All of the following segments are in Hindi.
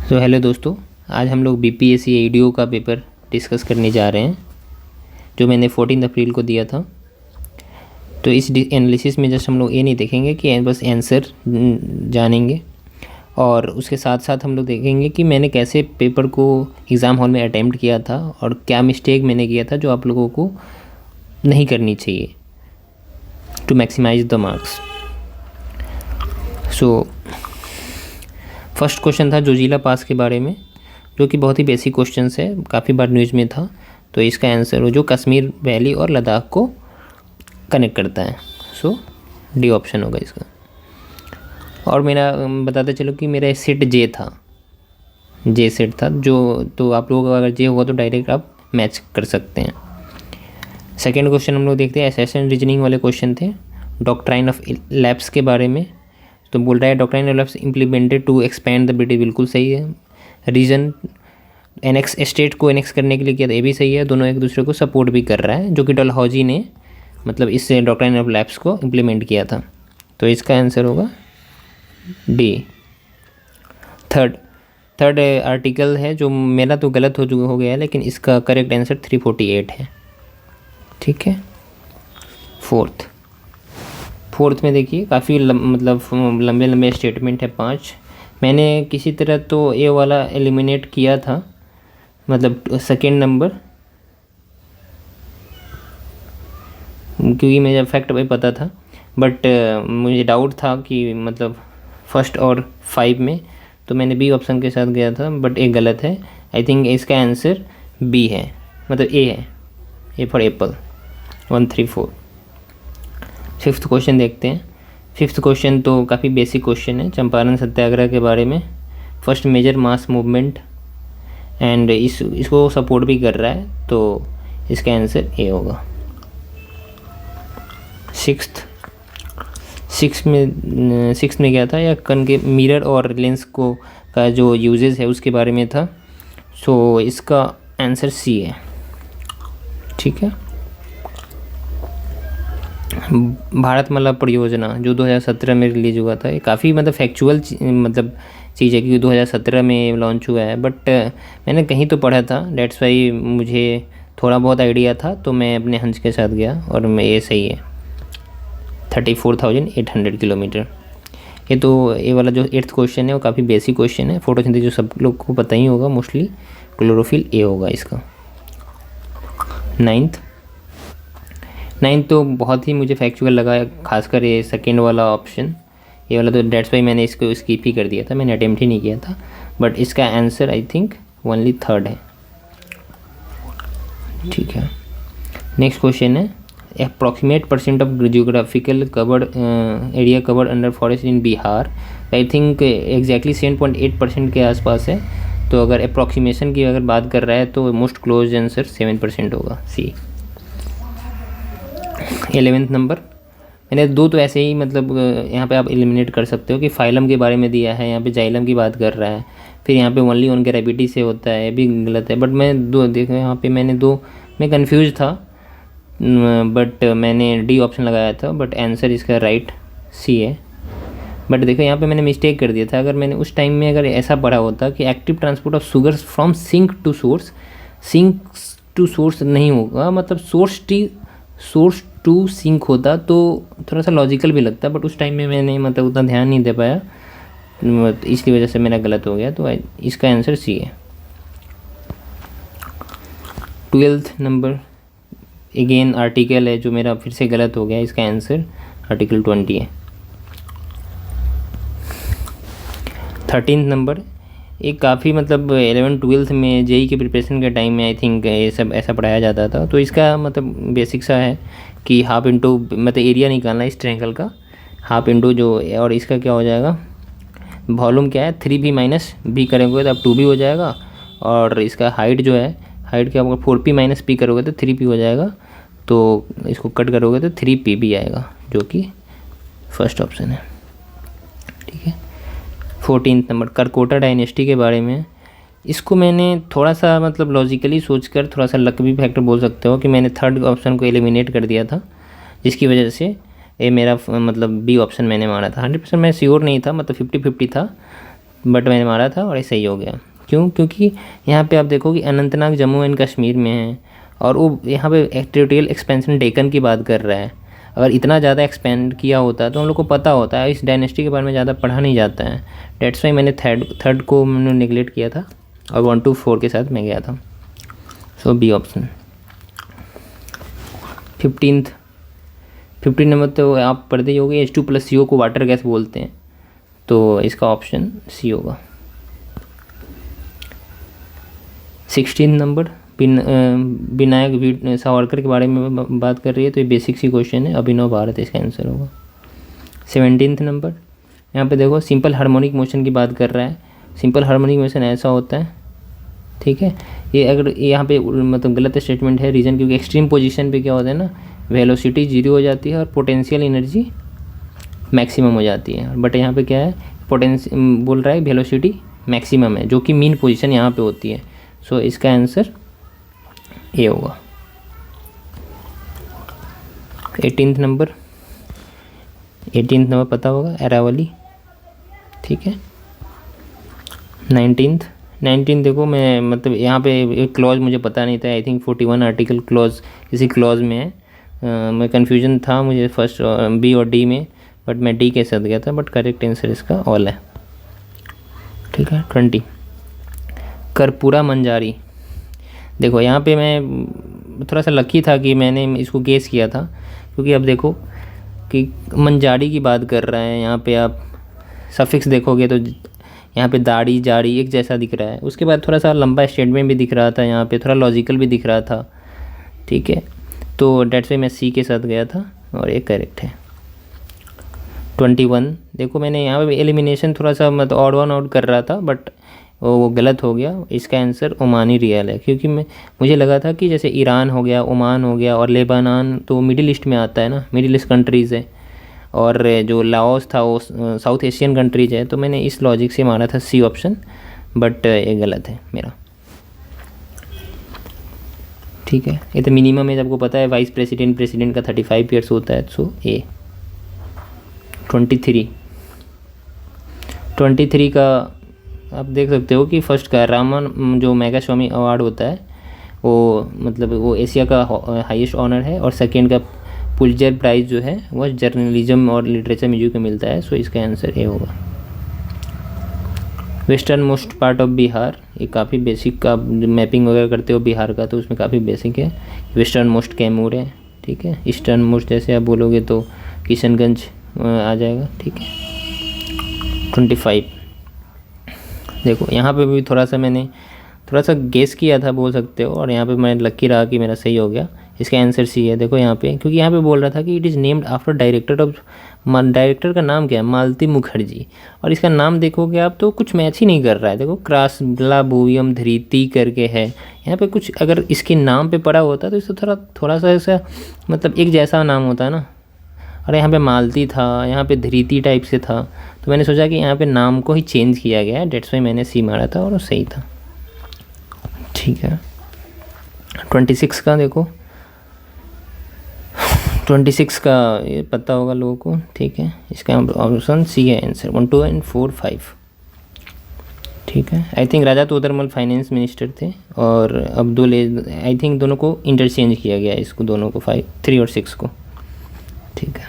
हेलो दोस्तों, आज हम लोग बीपीएससी एडीओ का पेपर डिस्कस करने जा रहे हैं जो मैंने 14 अप्रैल को दिया था। तो इस एनालिसिस में जस्ट हम लोग ये नहीं देखेंगे कि बस आंसर जानेंगे, और उसके साथ साथ हम लोग देखेंगे कि मैंने कैसे पेपर को एग्ज़ाम हॉल में अटैम्प्ट किया था और क्या मिस्टेक मैंने किया था जो आप लोगों को नहीं करनी चाहिए to maximize the marks. First question था जोजिला पास के बारे में, जो कि बहुत ही बेसिक क्वेश्चन है, काफ़ी बार न्यूज़ में था। तो इसका आंसर हो जो कश्मीर वैली और लद्दाख को कनेक्ट करता है। डी ऑप्शन होगा इसका। और मेरा बताते चलो कि मेरा सेट जे सेट था जो, तो आप लोगों का अगर जे होगा तो डायरेक्ट आप मैच कर सकते हैं। सेकेंड क्वेश्चन हम लोग देखते हैं, एसेशन रीजनिंग वाले क्वेश्चन थे डॉक्ट्राइन ऑफ लैप्स के बारे में। तो बोल रहा है doctrine of lapse implemented to expand the British, बिल्कुल सही है। रीजन एनेक्स स्टेट को एनेक्स करने के लिए किया था, ये भी सही है। दोनों एक दूसरे को सपोर्ट भी कर रहा है, जो कि डलहौजी ने मतलब इससे डॉक्ट्राइन ऑफ लैप्स को इम्प्लीमेंट किया था। तो इसका आंसर होगा डी। थर्ड आर्टिकल है जो मेरा तो गलत हो गया है, लेकिन इसका करेक्ट आंसर 348 है। ठीक है। फोर्थ में देखिए काफ़ी मतलब लंबे स्टेटमेंट है 5। मैंने किसी तरह तो ये वाला एलिमिनेट किया था, मतलब सेकेंड नंबर, क्योंकि मुझे फैक्ट भाई पता था, बट मुझे डाउट था कि मतलब फर्स्ट और 5 में, तो मैंने बी ऑप्शन के साथ गया था, बट ये गलत है। आई थिंक इसका आंसर बी है, मतलब ए है, A for Apple. 1 3 4। Fifth question देखते हैं। फिफ्थ क्वेश्चन तो काफ़ी बेसिक क्वेश्चन है, चंपारण सत्याग्रह के बारे में। First major mass movement, and इसको सपोर्ट भी कर रहा है, तो इसका आंसर ए होगा। सिक्स में क्या था, या कण के मिरर और लेंस को का जो यूजेस है उसके बारे में था। सो इसका आंसर सी है। ठीक है। भारतमाला परियोजना जो 2017 में रिलीज हुआ था, ये काफ़ी मतलब फैक्चुअल मतलब चीज़ है, क्योंकि 2017 में लॉन्च हुआ है, बट मैंने कहीं तो पढ़ा था, डेट्स वाई मुझे थोड़ा बहुत आइडिया था, तो मैं अपने हंस के साथ गया और मैं ये सही है। 34,800 किलोमीटर। ये वाला जो 8th क्वेश्चन है वो काफ़ी बेसिक क्वेश्चन है। फोटोसिंथेसिस जो सब लोग को पता ही होगा मोस्टली, क्लोरोफिल ए होगा इसका। नाइन्थ तो बहुत ही मुझे फैक्चुअल लगा, खासकर ये सेकेंड वाला ऑप्शन, ये वाला, तो डेट्स वाई मैंने इसको स्किप ही कर दिया था, मैंने अटेम्प्ट ही नहीं किया था। बट इसका answer I think only 3rd है। ठीक है। नेक्स्ट क्वेश्चन है, approximate % of geographical covered area covered under forest in Bihar. I think exactly 7.8% के आसपास है। तो अगर अप्रॉक्सीमेशन की अगर बात कर रहा है तो मोस्ट क्लोज आंसर 7% होगा, सी। 11th नंबर, मैंने 2 तो ऐसे ही मतलब यहाँ पे आप एलिमिनेट कर सकते हो कि फाइलम के बारे में दिया है, यहाँ पे जाइलम की बात कर रहा है, फिर यहाँ पे ओनली ऑन ग्रेविटी से होता है, ये भी गलत है। बट मैं 2 देखो यहाँ पे मैंने 2 में कंफ्यूज था, बट मैंने डी ऑप्शन लगाया था, बट आंसर इसका राइट सी है। बट देखो यहाँ पे मैंने मिस्टेक कर दिया था। अगर मैंने उस टाइम में अगर ऐसा पढ़ा होता कि active transport of sugars from sink to source नहीं होगा, मतलब सोर्स टू सिंक होता तो थोड़ा सा लॉजिकल भी लगता, बट उस टाइम में मैंने मतलब उतना ध्यान नहीं दे पाया, इसकी वजह से मेरा गलत हो गया। तो इसका आंसर सी है। 12th नंबर अगेन आर्टिकल है जो मेरा फिर से गलत हो गया, इसका आंसर आर्टिकल 20 है। 13th नंबर, एक काफ़ी मतलब 11th-12th में जेई के प्रिपरेशन के टाइम में आई थिंक ये सब ऐसा पढ़ाया जाता था। तो इसका मतलब बेसिक सा है कि हाफ इंटू मतलब एरिया निकालना इस ट्रायंगल का, हाफ इंटू जो, और इसका क्या हो जाएगा, वॉल्यूम क्या है 3b माइनस बी करेंगे तो अब 2b हो जाएगा, और इसका हाइट जो है, हाइट क्या होगा 4p माइनस पी करोगे तो 3p हो जाएगा, तो इसको कट करोगे तो 3pb आएगा, जो कि फर्स्ट ऑप्शन है। ठीक है। 14th नंबर, करकोटा डायनेस्टी के बारे में। इसको मैंने थोड़ा सा मतलब लॉजिकली सोचकर, थोड़ा सा लक भी फैक्टर बोल सकते हो कि मैंने 3rd ऑप्शन को एलिमिनेट कर दिया था, जिसकी वजह से ये मेरा मतलब बी ऑप्शन मैंने माना था। 100% मैं श्योर नहीं था, मतलब 50-50 था, बट मैंने मारा था और ये सही हो गया। क्यों? क्योंकि यहाँ पे आप देखो कि अनंतनाग जम्मू एंड कश्मीर में है और वो यहाँ पे टेरिटोरियल एक्सपेंशन डेक्कन की बात कर रहा है। अगर इतना ज़्यादा एक्सपेंड किया होता तो हम लोग को पता होता है, इस डायनेस्टी के बारे में ज़्यादा पढ़ा नहीं जाता है। डेट्स वाई मैंने थर्ड को मैंने निगलेक्ट किया था और 1 to 4 के साथ मैं गया था। सो बी ऑप्शन। 15 नंबर तो आप पढ़ते ही होगे, H2+CO को वाटर गैस बोलते हैं, तो इसका ऑप्शन सी होगा। 16 नंबर विनायक सावरकर के बारे में बात कर रही है, तो ये बेसिक सी क्वेश्चन है, अभिनव भारत इसका आंसर होगा। 17 नंबर यहाँ पे देखो सिंपल हार्मोनिक मोशन की बात कर रहा है। सिंपल हार्मोनिक मोशन ऐसा होता है, ठीक है। ये अगर यहाँ पे मतलब गलत स्टेटमेंट है, रीज़न क्योंकि एक्सट्रीम पोजीशन पे क्या होता है ना, वेलोसिटी 0 हो जाती है और पोटेंशियल एनर्जी मैक्सिमम हो जाती है। बट यहाँ पे क्या है, बोल रहा है वेलोसिटी मैक्सिमम है, जो कि मीन पोजीशन यहाँ पे होती है। सो इसका आंसर ए होगा। 18 नंबर पता होगा, अरावली, ठीक है। 19 देखो, मैं मतलब यहाँ पे एक क्लॉज मुझे पता नहीं था, आई थिंक 41 आर्टिकल क्लॉज किसी क्लॉज में है। मैं कन्फ्यूजन था मुझे फर्स्ट बी और डी में, बट मैं डी के साथ गया था, बट करेक्ट आंसर इसका ऑल है, ठीक है। 20 कर्पूरा मंजारी। देखो यहाँ पे मैं थोड़ा सा लकी था कि मैंने इसको गेस किया था, क्योंकि अब देखो कि मंजारी की बात कर रहा है। यहाँ पे आप सफिक्स देखोगे तो यहाँ पे दाढ़ी जाड़ी एक जैसा दिख रहा है। उसके बाद थोड़ा सा लंबा स्टेटमेंट भी दिख रहा था, यहाँ पे थोड़ा लॉजिकल भी दिख रहा था, ठीक है। तो डेट्स वे मैं सी के साथ गया था और ये करेक्ट है। 21 देखो, मैंने यहाँ पे एलिमिनेशन थोड़ा सा मतलब ऑड वन आउट कर रहा था, बट वो गलत हो गया। इसका आंसर ओमानी रियाल है, क्योंकि मुझे लगा था कि जैसे ईरान हो गया, ओमान हो गया और लेबानन तो मिडिल ईस्ट में आता है ना, मिडिल ईस्ट कंट्रीज़ है, और जो लाओस था वो साउथ एशियन कंट्रीज है। तो मैंने इस लॉजिक से मारा था सी ऑप्शन, बट ये गलत है मेरा, ठीक है। ये तो मिनिमम एज आपको पता है, वाइस प्रेसिडेंट का 35 ईयर्स होता है। सो ए। 23 का आप देख सकते हो कि फर्स्ट का रामन जो मेगा स्वामी अवार्ड होता है, वो मतलब वो एशिया का हाईएस्ट ऑनर है, और सेकेंड का पुलित्जर प्राइज़ जो है वह जर्नलिज्म और लिटरेचर म्यूजिक को मिलता है। सो इसका आंसर ए होगा। Western most part of Bihar, ये काफ़ी बेसिक का मैपिंग वगैरह करते हो बिहार का, तो उसमें काफ़ी बेसिक है। वेस्टर्न मोस्ट कैमूर है, ठीक है। ईस्टर्न मोस्ट जैसे आप बोलोगे तो किशनगंज आ जाएगा, ठीक है। 25 देखो, यहाँ पे भी थोड़ा सा गेस किया था बोल सकते हो, और यहाँ पे मैं लकी रहा कि मेरा सही हो गया। इसका आंसर सी है। देखो यहाँ पे, क्योंकि यहाँ पे बोल रहा था कि it is named after director का नाम क्या है, मालती मुखर्जी, और इसका नाम देखोगे आप तो कुछ मैच ही नहीं कर रहा है। देखो क्रासब्लाबोवियम धृति करके है यहाँ पे कुछ, अगर इसके नाम पे पड़ा होता तो इससे थोड़ा सा ऐसा मतलब एक जैसा नाम होता है ना, और यहाँ पे मालती था, यहाँ पे धृति टाइप से था, तो मैंने सोचा कि यहाँ पे नाम को ही चेंज किया गया है, डेट्स वाई मैंने सी मारा था और वो सही था, ठीक है। 26 का देखो, 26 का ये पता होगा लोगों को, ठीक है। इसका ऑप्शन सी है आंसर। 1, 2 and 4, 5, ठीक है। I think Raja Todarmal finance minister थे, और अब्दुल आई थिंक दोनों को इंटरचेंज किया गया इसको, दोनों को 5, 3 और 6 को, ठीक है।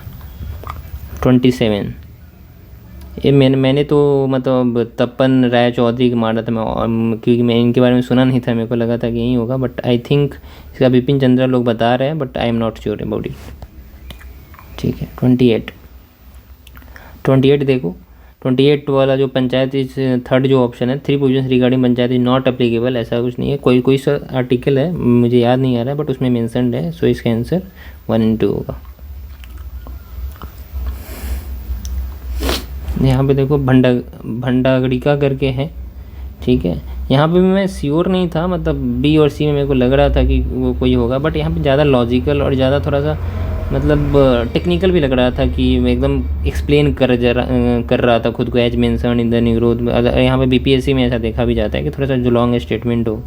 27 ये मैंने तो मतलब तपन राय चौधरी को मारा था मैं, क्योंकि मैं इनके बारे में सुना नहीं था, मेरे को लगा था कि यही होगा, बट आई थिंक इसका बिपिन चंद्रा लोग बता रहे हैं, but I am not sure about it, ठीक है। 28 देखो, 28 वाला जो पंचायत इज थर्ड जो ऑप्शन है, 3 positions regarding panchayat is not applicable, ऐसा कुछ नहीं है। कोई सा आर्टिकल है मुझे याद नहीं आ रहा है, बट उसमें मेंशनड है। सो इसका आंसर 1 and 2 होगा। यहाँ पे देखो भंडागड़िका करके है, ठीक है। यहाँ पे भी मैं श्योर नहीं था, मतलब बी और सी में मेरे को लग रहा था कि वो कोई होगा, बट यहाँ पे ज़्यादा लॉजिकल और ज़्यादा थोड़ा सा मतलब टेक्निकल भी लग रहा था कि मैं एकदम एक्सप्लेन कर रहा था खुद को, एज मेंशन इन द निरोध। यहाँ पे बीपीएससी में ऐसा देखा भी जाता है कि थोड़ा सा जो लॉन्ग स्टेटमेंट हो,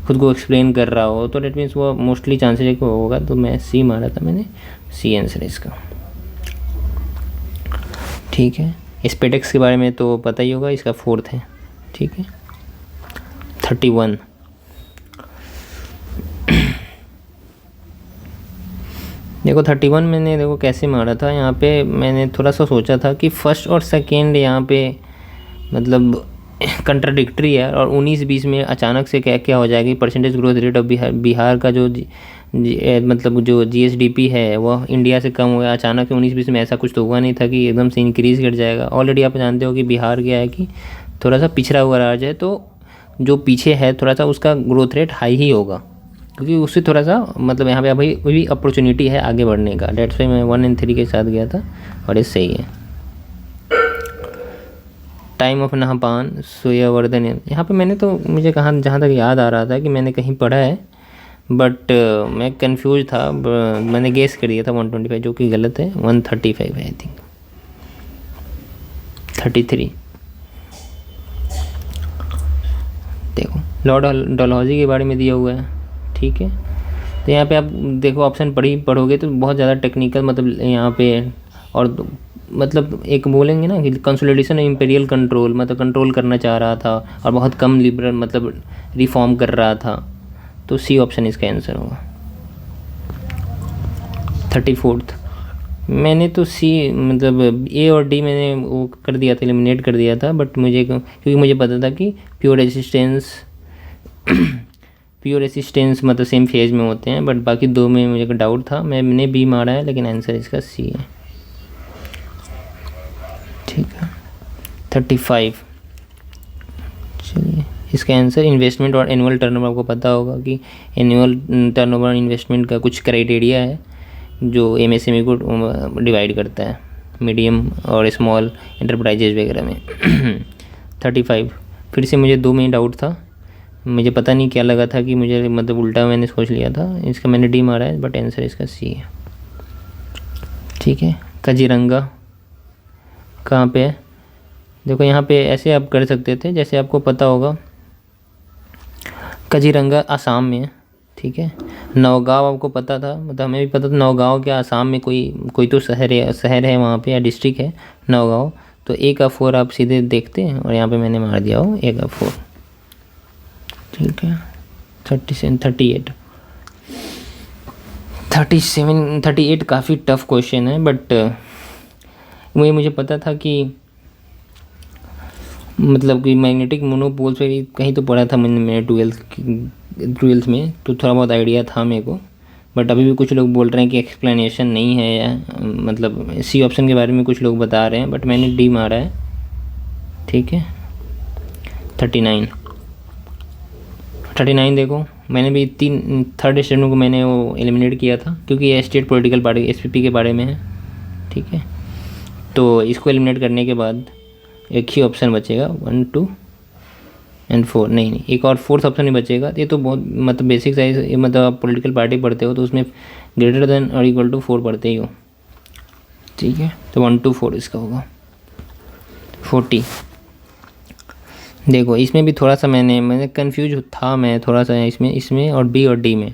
खुद को एक्सप्लेन कर रहा हो, तो डेट मीन्स वो मोस्टली चांसेस है कि होगा। तो मैं सी मारा था मैंने, सी आंसर इसका, ठीक है। स्पेडेक्स के बारे में तो पता ही होगा, इसका 4th है। ठीक है, 31। देखो 31 मैंने देखो कैसे मारा था, यहाँ पे मैंने थोड़ा सा सोचा था कि फर्स्ट और सेकेंड यहाँ पे मतलब कंट्राडिक्टरी है, और 19-20 में अचानक से क्या क्या हो जाएगी। Percentage growth rate of Bihar का जो मतलब जो जीएसडीपी है वह इंडिया से कम हुआ अचानक से 19-20 में। ऐसा कुछ तो हुआ नहीं था कि एकदम से इंक्रीज़ कर जाएगा। ऑलरेडी आप जानते हो कि बिहार क्या है कि थोड़ा सा पिछड़ा हुआ राज्य है, तो जो पीछे है थोड़ा सा उसका ग्रोथ रेट हाई ही होगा, क्योंकि उससे थोड़ा सा मतलब यहाँ पे अभी भी अपॉर्चुनिटी है आगे बढ़ने का। डेट्स वाई मैं 1 और 3 के साथ गया था, और ये सही है। टाइम ऑफ नहपान सूर्यवर्धन, यहाँ पे मैंने तो मुझे जहाँ तक याद आ रहा था कि मैंने कहीं पढ़ा है, बट मैं कंफ्यूज था। मैंने गेस कर दिया था 125, जो कि गलत है। 135 है आई थिंक, 33। देखो लॉर्ड डलहौजी के बारे में दिया हुआ है। ठीक है, तो यहाँ पे आप देखो ऑप्शन पढ़ोगे तो बहुत ज़्यादा टेक्निकल मतलब यहाँ पे, और मतलब एक बोलेंगे ना कि कंसोलिडेशन इंपीरियल कंट्रोल, मतलब कंट्रोल करना चाह रहा था और बहुत कम लिबरल मतलब रिफॉर्म कर रहा था। तो सी ऑप्शन इसका आंसर होगा। 34th मैंने तो सी मतलब ए और डी मैंने वो कर दिया था, एलिमिनेट कर दिया था, बट मुझे क्योंकि मुझे पता था कि प्योर रेसिस्टेंस मतलब सेम फेज में होते हैं, बट बाकी दो में मुझे डाउट था। मैंने बी मारा है, लेकिन आंसर इसका सी है। ठीक है, 35। चलिए, इसका आंसर इन्वेस्टमेंट और एनुअल टर्नओवर। आपको पता होगा कि एनुअल टर्नओवर इन्वेस्टमेंट का कुछ क्राइटेरिया है जो एमएसएमई को डिवाइड करता है, मीडियम और स्मॉल एंटरप्राइजेज वगैरह में। 35 फिर से मुझे दो में डाउट था, मुझे पता नहीं क्या लगा था कि मुझे मतलब उल्टा मैंने सोच लिया था। इसका मैंने डी मारा है, बट आंसर इसका सी है। ठीक है, काजीरंगा कहाँ पे है? देखो यहाँ पे ऐसे आप कर सकते थे, जैसे आपको पता होगा काजीरंगा आसाम में है। ठीक है, नौगांव आपको पता था, मतलब हमें भी पता था नौगांव क्या आसाम में कोई तो शहर है वहाँ पे, या डिस्ट्रिक्ट है नौगांव। तो ए का 4 आप सीधे देखते हैं, और यहाँ पे मैंने मार दिया हो ए का 4। ठीक है, 38 काफ़ी टफ क्वेश्चन है, बट मुझे पता था कि मतलब कि मैग्नेटिक मोनोपोल्स पे कहीं तो पढ़ा था मैंने 12th में, तो थोड़ा बहुत आइडिया था मेरे को। बट अभी भी कुछ लोग बोल रहे हैं कि एक्सप्लेनेशन नहीं है, या मतलब सी ऑप्शन के बारे में कुछ लोग बता रहे हैं, बट मैंने डी मारा है। ठीक है, 39 देखो मैंने भी 3rd स्टेटमेंट को मैंने वो एलिमिनेट किया था, क्योंकि ये स्टेट पॉलिटिकल पार्टी एसपीपी के बारे में है। ठीक है, तो इसको एलिमिनेट करने के बाद एक ही ऑप्शन बचेगा, 1, 2 और 4। नहीं, एक और 4th ऑप्शन नहीं बचेगा। ये तो बहुत मतलब बेसिक साइज, मतलब आप पॉलिटिकल पार्टी पढ़ते हो तो उसमें ग्रेटर देन और इक्वल टू 4 पढ़ते ही हो। ठीक है, तो 1, 2, 4 इसका होगा। 40 देखो इसमें भी थोड़ा सा मैंने कंफ्यूज था मैं थोड़ा सा इसमें और बी और डी में।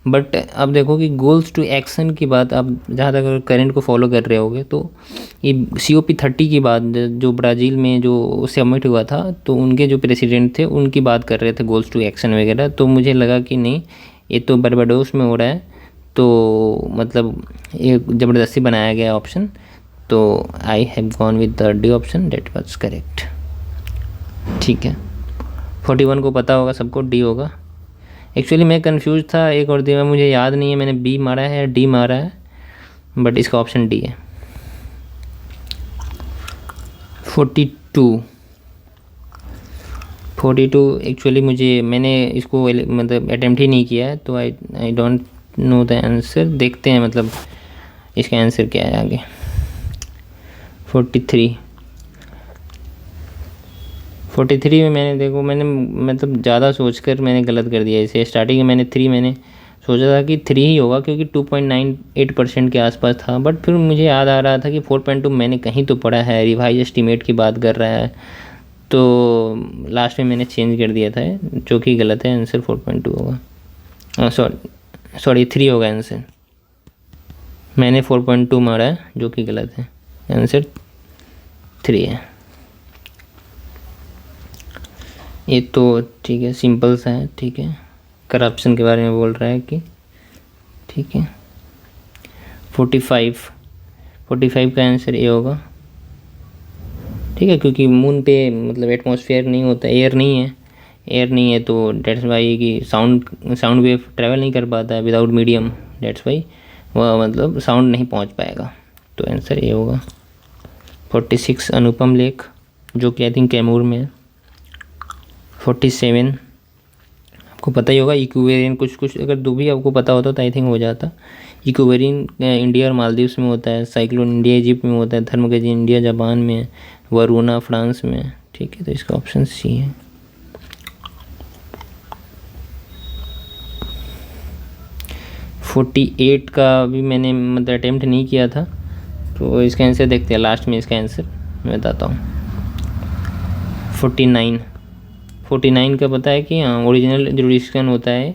बट अब देखो कि गोल्स टू एक्शन की बात आप जहाँ तक अगर करंट को फॉलो कर रहे होगे, तो ये COP30 की बात जो ब्राज़ील में जो समिट हुआ था, तो उनके जो प्रेसिडेंट थे उनकी बात कर रहे थे गोल्स टू एक्शन वगैरह। तो मुझे लगा कि नहीं, ये तो बारबाडोस में हो रहा है, तो मतलब ये ज़बरदस्ती बनाया गया ऑप्शन। तो I have gone with the D option, that was correct. ठीक है, 41 को पता होगा सबको, डी होगा। एक्चुअली मैं कंफ्यूज था एक और दी में, मुझे याद नहीं है मैंने बी मारा है या डी मारा है, बट इसका ऑप्शन डी है। 42 एक्चुअली मैंने इसको मतलब अटेम्प्ट ही नहीं किया है, तो I don't know the answer. देखते हैं मतलब इसका आंसर क्या है आगे। 43 में मैंने देखो मैंने मतलब ज़्यादा सोचकर मैंने गलत कर दिया इसे। स्टार्टिंग में मैंने सोचा था कि 3 ही होगा, क्योंकि 2.98% के आसपास था, बट फिर मुझे याद आ रहा था कि 4.2 मैंने कहीं तो पढ़ा है, रिवाइज एस्टीमेट की बात कर रहा है, तो लास्ट में मैंने चेंज कर दिया था, जो कि गलत है। आंसर 4.2 होगा, सॉरी 3 होगा आंसर। मैंने 4.2 मारा है, जो कि गलत है। आंसर 3 है। ये तो ठीक है, सिंपल सा है, ठीक है। करप्शन के बारे में बोल रहा है कि ठीक है। 45 का आंसर ए होगा, ठीक है, क्योंकि मून पे मतलब एटमॉस्फेयर नहीं होता, एयर नहीं है तो डेट्स वाई कि साउंड वेव ट्रैवल नहीं कर पाता है विदाउट मीडियम, डेट्स वाई वह मतलब साउंड नहीं पहुंच पाएगा, तो आंसर ए होगा। 46 अनुपम लेक, जो कि आई थिंक कैमूर में है। 47 आपको पता ही होगा, इक्वेरियन कुछ अगर दो भी आपको पता होता तो आई थिंक हो जाता। इक्वेरियन इंडिया और मालदीव्स में होता है, साइक्लोन इंडिया इजिप्ट में होता है, थर्मोगेज इंडिया जापान में, वरुणा फ्रांस में, ठीक है, तो इसका ऑप्शन सी है। 48 का भी मैंने मतलब अटेम्प्ट नहीं किया था, तो इसका आंसर देखते हैं लास्ट में, इसका आंसर मैं बताता हूँ। 49 का पता है कि हाँ ओरिजिनल जुरिडिक्शन होता है,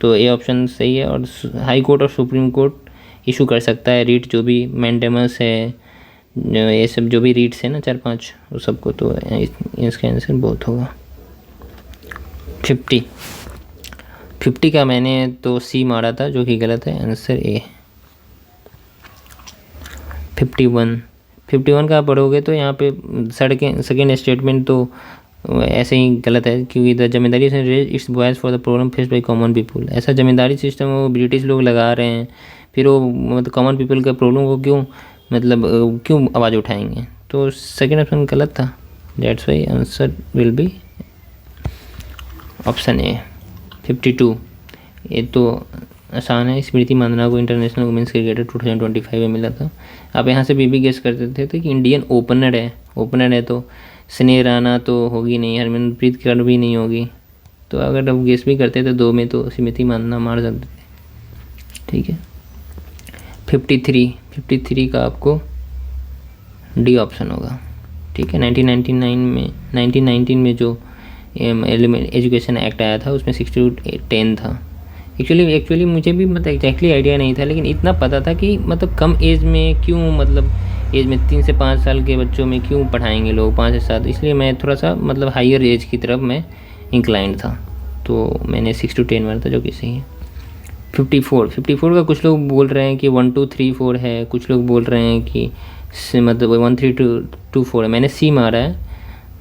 तो ये ऑप्शन सही है। और हाई कोर्ट और सुप्रीम कोर्ट इशू कर सकता है रीट, जो भी मैंडेमस है, ये सब जो भी रीट्स है ना 4-5 वो सबको, तो इसका आंसर बहुत होगा। 50 का मैंने तो सी मारा था, जो कि गलत है, आंसर ए। 51 का आप पढ़ोगे तो यहाँ पे सेकेंड स्टेटमेंट तो ऐसे ही गलत है, क्योंकि the zamindari it's voice for the problem face by common people. ऐसा जमींदारी सिस्टम वो ब्रिटिश लोग लगा रहे हैं, फिर वो मतलब कॉमन पीपल का प्रॉब्लम को क्यों आवाज़ उठाएंगे, तो सेकेंड ऑप्शन गलत था, that's why answer will be option A. 52 ये तो आसान है, स्मृति मांधना को इंटरनेशनल वुमेंस क्रिकेटर 2025 में मिला था। आप यहाँ से भी गेस करते थे तो कि इंडियन ओपनर है तो स्नेह राणा तो होगी नहीं, हरमनप्रीत कौर भी नहीं होगी, तो अगर आप गेस भी करते थे 2 में तो स्मृति मांधना मार सकते थे, ठीक है। 53 का आपको डी ऑप्शन होगा, ठीक है। 1919 में जो एजुकेशन एक्ट आया था उसमें 6-10 था। एक्चुअली मुझे भी मतलब एग्जैक्टली आइडिया नहीं था, लेकिन इतना पता था कि मतलब कम एज में क्यों, मतलब एज में 3 से 5 साल के बच्चों में क्यों पढ़ाएंगे लोग, 5 से 7, इसलिए मैं थोड़ा सा मतलब हायर एज की तरफ मैं इंक्लाइंड था, तो मैंने 6-10 मारा था, जो कि सही है। 54 का कुछ लोग बोल रहे हैं कि 1 2 3 4 है, कुछ लोग बोल रहे हैं कि मतलब 1 3 2 4 है, मैंने सी मारा है,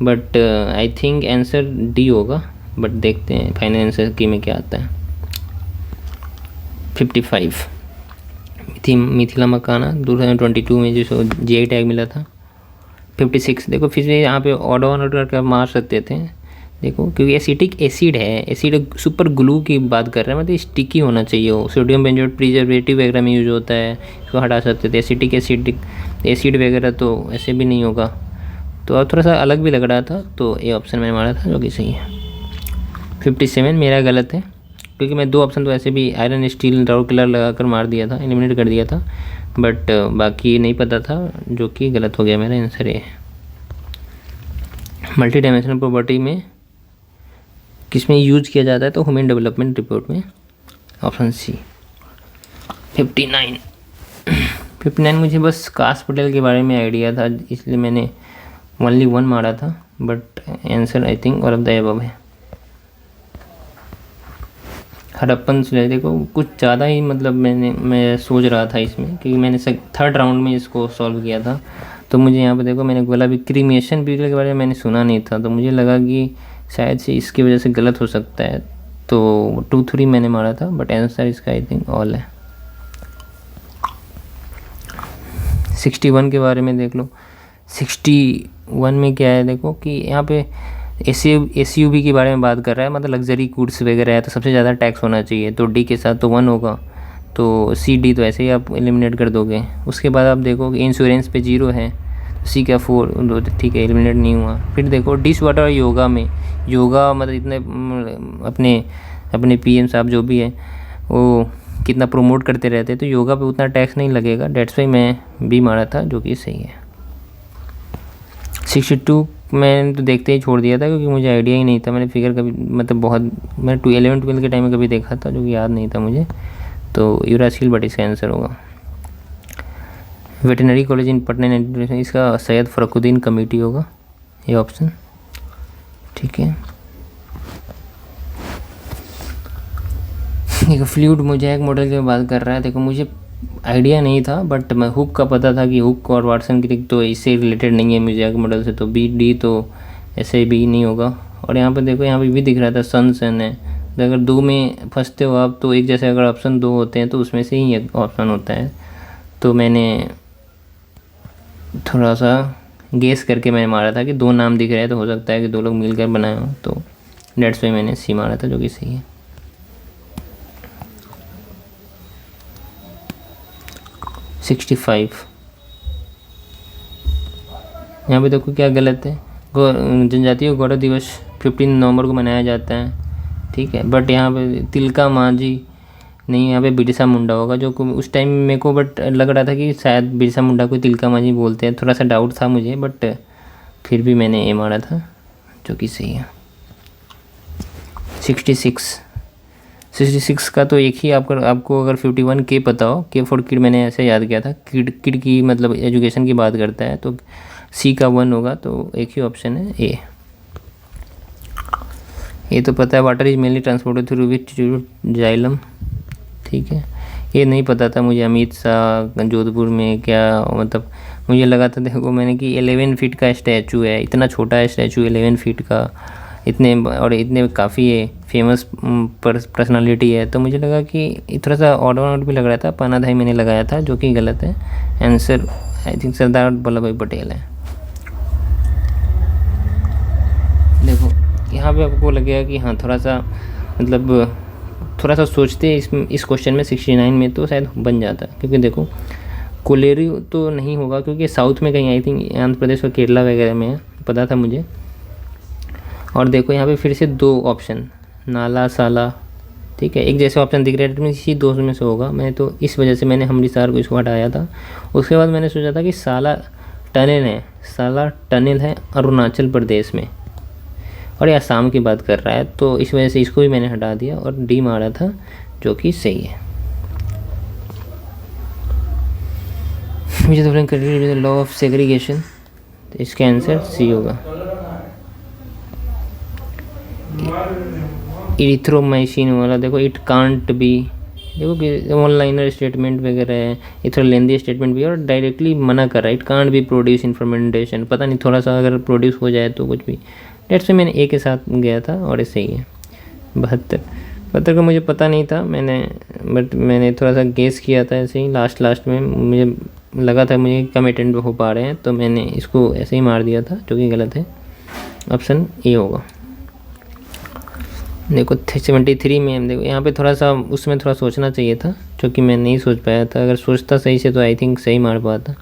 but I think answer D होगा, बट देखते हैं फाइनल आंसर की में क्या आता है। 55 मिथिला मकाना 2022 में जो GI टैग मिला था। 56 देखो फिर से यहाँ पे ऑड ऑन ऑर्डर कर मार सकते थे, देखो क्योंकि एसिटिक एसिड है, एसिड सुपर ग्लू की बात कर रहे हैं, मतलब स्टिकी होना चाहिए हो, सोडियम बेंजोएट प्रिजर्वेटिव वगैरह में यूज होता है, इसको हटा सकते थे। एसिटिक एसिड वगैरह तो ऐसे भी नहीं होगा, तो अब थोड़ा सा अलग भी लग रहा था, तो ये ऑप्शन मैंने मारा था, जो कि सही है। 57 मेरा गलत है, क्योंकि मैं 2 ऑप्शन तो ऐसे भी आयरन स्टील राउर किलर लगा कर मार दिया था, एलिमिनेट कर दिया था, बट बाकी नहीं पता था, जो कि गलत हो गया। मेरा आंसर ये है। मल्टी डायमेंशनल प्रॉपर्टी में किस में यूज किया जाता है, तो ह्यूमन डेवलपमेंट रिपोर्ट में, ऑप्शन सी। 59 मुझे बस काश पटेल के बारे में आइडिया था, इसलिए मैंने ओनली 1 मारा था, बट आंसर आई थिंक और ऑफ द अबव है। हड़प्पन शिलालेख देखो कुछ ज़्यादा ही मतलब मैं सोच रहा था इसमें, क्योंकि मैंने 3rd राउंड में इसको सॉल्व किया था, तो मुझे यहाँ पे देखो मैंने बोला भी क्रीमेशन पीरियड के बारे में मैंने सुना नहीं था, तो मुझे लगा कि शायद से इसकी वजह से गलत हो सकता है, तो 2-3 मैंने मारा था, बट आंसर इसका आई थिंक ऑल है। 61 के बारे में देख लो। 61 में क्या है देखो कि यहाँ पे SUV के बारे में बात कर रहा है, मतलब लग्जरी गुड्स वगैरह है, तो सबसे ज़्यादा टैक्स होना चाहिए, तो डी के साथ तो 1 होगा, तो डी तो ऐसे ही आप एलिमिनेट कर दोगे। उसके बाद आप देखो कि इंश्योरेंस पे 0 है, सी का 4, ठीक है, एलिमिनेट नहीं हुआ। फिर देखो डिश वाटर और योगा में, योगा मतलब इतने अपने PM साहब जो भी है वो कितना प्रमोट करते रहते हैं, तो योगा पे उतना टैक्स नहीं लगेगा, डेट्स वाई मैं बी मारा था, जो कि सही है। 62 मैंने तो देखते ही छोड़ दिया था, क्योंकि मुझे आइडिया ही नहीं था, मैंने फिगर कभी मतलब बहुत मैंने 11-12 के टाइम में कभी देखा था, जो कि याद नहीं था मुझे, तो यूरासिल बट इसका आंसर होगा। वेटनरी कॉलेज इन पटना 19, इसका सैयद फ़र्रुद्दीन कमेटी होगा ये ऑप्शन। ठीक है। देखो फ्लूइड मोज़ेक मॉडल की बात कर रहा है। देखो मुझे आइडिया नहीं था, बट मैं हुक का पता था कि हुक और वाटसन क्रिक तो इससे रिलेटेड नहीं है मोज़ेक मॉडल से, तो बी डी तो ऐसे भी नहीं होगा। और यहाँ पर देखो, यहाँ पे भी दिख रहा था सन सन है, तो अगर दो में फंसते हो आप तो एक जैसे अगर ऑप्शन दो होते हैं तो उसमें से ही एक ऑप्शन होता है। तो मैंने थोड़ा सा गेस करके मैंने मारा था कि दो नाम दिख रहे हैं तो हो सकता है कि दो लोग मिलकर बनाए हों, तो डेट्स वाई मैंने सी मारा था, जो कि सही है। 65 यहाँ पे देखो क्या गलत है। जनजातीय गौरव दिवस 15 नवंबर को मनाया जाता है, ठीक है, बट यहाँ पे तिलका मांझी नहीं, यहाँ पे बिरसा मुंडा होगा, जो उस टाइम मेरे को बट लग रहा था कि शायद बिरसा मुंडा को तिलका मांझी बोलते हैं, थोड़ा सा डाउट था मुझे, बट फिर भी मैंने ए मारा था, जो कि सही है। 66 का तो एक ही आपको अगर 51 के पता हो, के फॉर किड मैंने ऐसे याद किया था, किड की मतलब एजुकेशन की बात करता है, तो सी का 1 होगा, तो एक ही ऑप्शन है ए। ये तो पता है, water is mainly transported through which xylem, ठीक है। ये नहीं पता था मुझे, अमित शाह जोधपुर में क्या मतलब, मुझे लगा था देखो मैंने कि 11 फीट का स्टैचू है, इतना छोटा है स्टैचू 11 फीट का, इतने और इतने काफ़ी फेमस पर्सनालिटी है, तो मुझे लगा कि थोड़ा सा ऑड आउट भी लग रहा था, पानाधाई मैंने लगाया था, जो कि गलत है। Answer I think Sardar Vallabh भाई पटेल है। देखो यहाँ पे आपको लगेगा कि हाँ थोड़ा सा मतलब थोड़ा सा सोचते इस क्वेश्चन में 69 में तो शायद बन जाता, क्योंकि देखो कोलेरी तो नहीं होगा, क्योंकि साउथ में कहीं आई थिंक आंध्र प्रदेश और केरला वगैरह में है, पता था मुझे। और देखो यहाँ पे फिर से दो ऑप्शन, नाला साला, ठीक है, एक जैसे ऑप्शन दिख रहे हैं, इसी दो में से होगा। मैं तो इस वजह से मैंने अमृतसर को इसको हटाया था। उसके बाद मैंने सोचा था कि साला टनल है अरुणाचल प्रदेश में, और ये आसाम की बात कर रहा है, तो इस वजह से इसको भी मैंने हटा दिया और डी मारा था, जो कि सही है। मुझे तो लॉ ऑफ सेग्रीगेशन, तो इसका आंसर सी होगा। इरिथ्रोमाइसिन वाला देखो, इट कांट बी, देखो कि ऑनलाइनर स्टेटमेंट वगैरह है, ये थोड़ा लेंदी स्टेटमेंट भी है, और डायरेक्टली मना कर रहा है, it can't be produce in fermentation, पता नहीं थोड़ा सा अगर प्रोड्यूस हो जाए तो कुछ भी। डेट्स में मैंने ए के साथ गया था और ये सही है। 72 का मुझे पता नहीं था, मैंने थोड़ा सा गेस किया था ऐसे ही लास्ट में, मुझे लगा था मुझे कम अटेंड हो पा रहे हैं, तो मैंने इसको ऐसे ही मार दिया था, जो कि गलत है। ऑप्शन ए होगा। देखो 73 में देखो यहाँ पे थोड़ा सा उसमें थोड़ा सोचना चाहिए था, जो कि मैं नहीं सोच पाया था। अगर सोचता सही से तो आई थिंक सही मार पाता।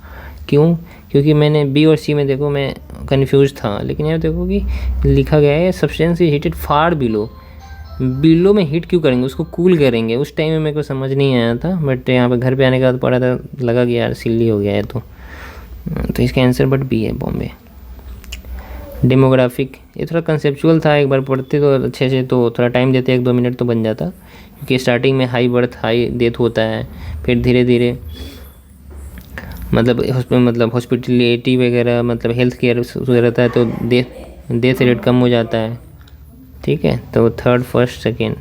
क्यों? क्योंकि मैंने बी और सी में देखो मैं कंफ्यूज था, लेकिन यहाँ देखो कि लिखा गया है substance is heated far below में हीट क्यों करेंगे, उसको कूल करेंगे। उस टाइम में मेरे को समझ नहीं आया था, बट यहाँ पे घर पे आने के बाद पढ़ा था, लगा कि यार सिल्ली हो गया है, तो इसका आंसर बट बी है, बॉम्बे। डेमोग्राफिक ये थोड़ा कंसेप्चुअल था, एक बार पढ़ते तो अच्छे से, तो थोड़ा टाइम देते 1-2 मिनट तो बन जाता, क्योंकि स्टार्टिंग में हाई बर्थ हाई डेथ होता है, फिर धीरे धीरे मतलब हॉस्पिटलिटी वगैरह मतलब हेल्थ केयर रहता है, तो डेथ रेट कम हो जाता है, ठीक है। तो 3rd 1st 2nd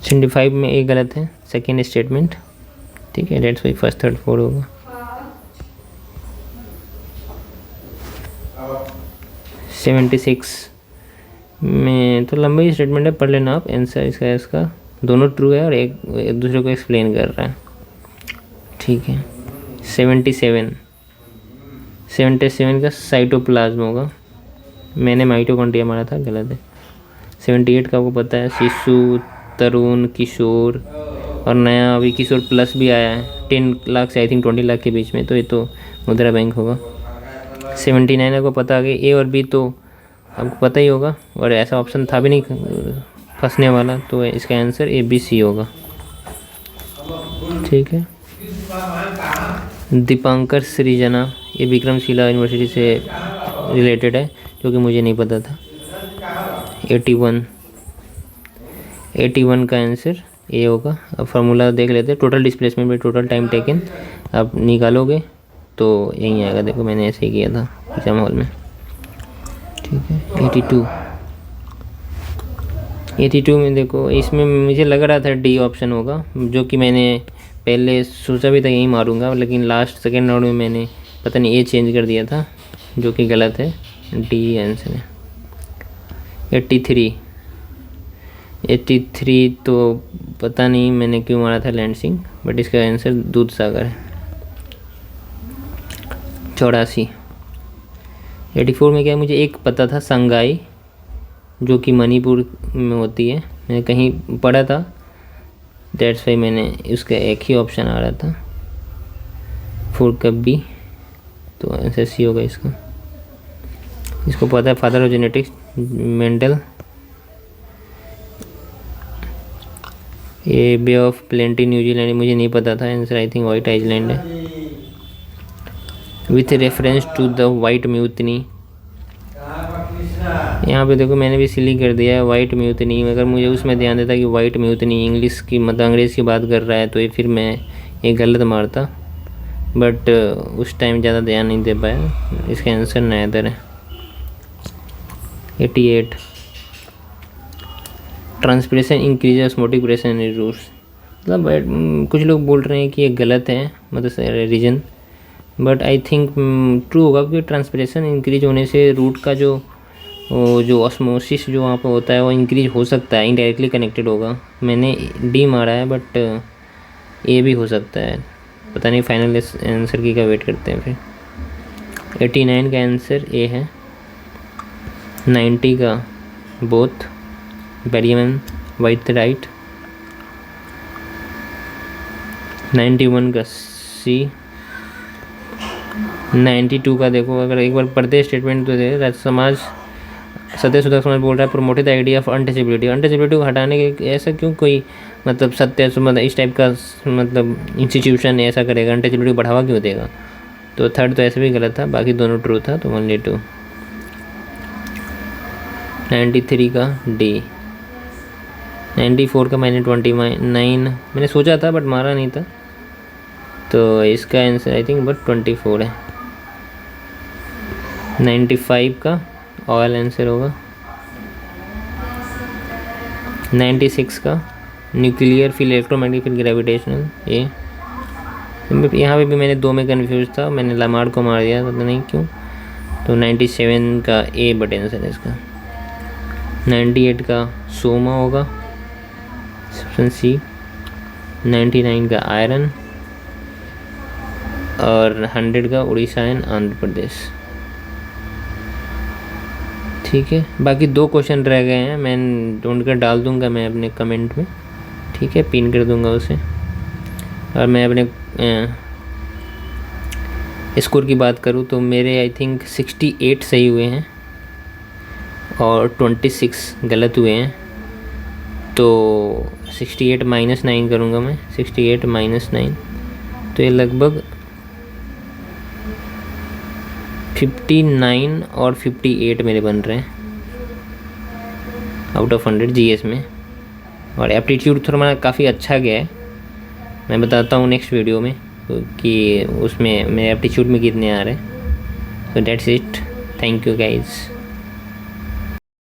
75 में एक गलत है, सेकेंड स्टेटमेंट, ठीक है, डेट्स वाई 1st 3rd 4 होगा। 76 में तो लंबी स्टेटमेंट है, पढ़ लेना आप। आंसर इसका दोनों ट्रू है और एक दूसरे को एक्सप्लेन कर रहा है, ठीक है। 77 का साइटोप्लाज्म होगा, मैंने माइटोकॉन्ड्रिया मारा था, गलत है। 78 का आपको पता है, शिशु, तरुण, किशोर, और नया अभी किशोर प्लस भी आया है 10 लाख से आई थिंक 20 लाख के बीच में, तो ये तो मुद्रा बैंक होगा। 79 को पता आ गई, ए और बी तो आपको पता ही होगा, और ऐसा ऑप्शन था भी नहीं फंसने वाला, तो इसका आंसर ए बी सी होगा, ठीक है। दीपांकर सृजना, ये विक्रमशिला यूनिवर्सिटी से रिलेटेड है, जो कि मुझे नहीं पता था। 81 81 का आंसर ए होगा। अब फार्मूला देख लेते हैं, total displacement by total time taken. आप निकालोगे तो यही आएगा, देखो मैंने ऐसे ही किया था एग्जाम हॉल में, ठीक है। 82 में देखो, इसमें मुझे लग रहा था डी ऑप्शन होगा, जो कि मैंने पहले सोचा भी था यही मारूंगा, लेकिन लास्ट सेकेंड राउंड में मैंने पता नहीं ए चेंज कर दिया था, जो कि गलत है। डी आंसर है। 83 तो पता नहीं मैंने क्यों मारा था लैंडसिंग, बट इसका आंसर दूध सागर है। 84 में क्या है, मुझे एक पता था संगाई, जो कि मणिपुर में होती है, मैंने कहीं पढ़ा था, दैट्स वाई मैंने उसका एक ही ऑप्शन आ रहा था। 4 कब्बी, तो आंसर सी होगा इसका। इसको पता है, फादर ऑफ जेनेटिक्स मेंडल। ये बे ऑफ प्लेंटी न्यूजीलैंड, मुझे नहीं पता था, answer I think white island है। With reference to the white mutiny, यहाँ पे देखो मैंने भी सिली कर दिया है वाइट म्यूटनी, मगर मुझे उसमें ध्यान देता कि वाइट म्यूटनी इंग्लिश की मतलब अंग्रेज़ की बात कर रहा है, तो ये फिर मैं ये गलत मारता, बट उस टाइम ज़्यादा ध्यान नहीं दे पाया। इसका आंसर नैदर है। 88 transpiration increase osmotic pressure in roots, मतलब कुछ लोग बोल रहे हैं कि ये गलत है, मतलब reason, but I think true होगा, क्योंकि ट्रांसपिरेशन इंक्रीज होने से रूट का जो ऑस्मोसिस जो वहाँ पर होता है वो इंक्रीज हो सकता है, इनडायरेक्टली कनेक्टेड होगा। मैंने डी मारा है, बट ए भी हो सकता है, पता नहीं, फाइनल आंसर की का वेट करते हैं फिर। 89 का आंसर ए है। 90 का both, barium and white right. 91 का सी। 92 का देखो, अगर एक बार पढ़ते स्टेटमेंट तो दे, समाज सत्य सुधा समाज बोल रहा है प्रोमोटेड आइडिया ऑफ अनटचेबिलिटी को हटाने के, ऐसा क्यों कोई मतलब सत्य मतलब इस टाइप का मतलब इंस्टीट्यूशन ऐसा करेगा, अनटचेबिलिटी को बढ़ावा क्यों देगा। तो थर्ड तो ऐसे भी गलत था, बाकी दोनों ट्रू था, तो ओनली 2। 93 का डी। 94 का मैंने 29 मैंने सोचा था बट मारा नहीं था, तो इसका आंसर आई थिंक बट 24 है। 95 का ऑयल आंसर होगा। 96 का न्यूक्लियर फिर इलेक्ट्रोमैग्नेटिक फिर ग्रेविटेशनल, ये यहाँ पे भी मैंने 2 में कंफ्यूज था, मैंने लामार्ड को मार दिया, पता नहीं क्यों। तो 97 का ए बट आंसर है इसका। 98 का सोमा होगा, ऑप्शन सी। 99 का आयरन, और 100 का उड़ीसा एंड आंध्र प्रदेश। ठीक है, बाकी 2 क्वेश्चन रह गए हैं, मैं ढूंढ कर डाल दूंगा मैं अपने कमेंट में, ठीक है, पिन कर दूंगा उसे। और मैं अपने स्कोर की बात करूं तो मेरे आई थिंक 68 सही हुए हैं और 26 गलत हुए हैं, तो 68 - 9 करूंगा मैं, 68 - 9, तो ये लगभग 59 और 58 मेरे बन रहे हैं आउट ऑफ 100 जीएस में। और एप्टीट्यूड थोड़ा मेरा काफ़ी अच्छा गया है, मैं बताता हूँ नेक्स्ट वीडियो में कि उसमें मेरे एप्टीट्यूड में कितने आ रहे हैं। So that's it, thank you guys.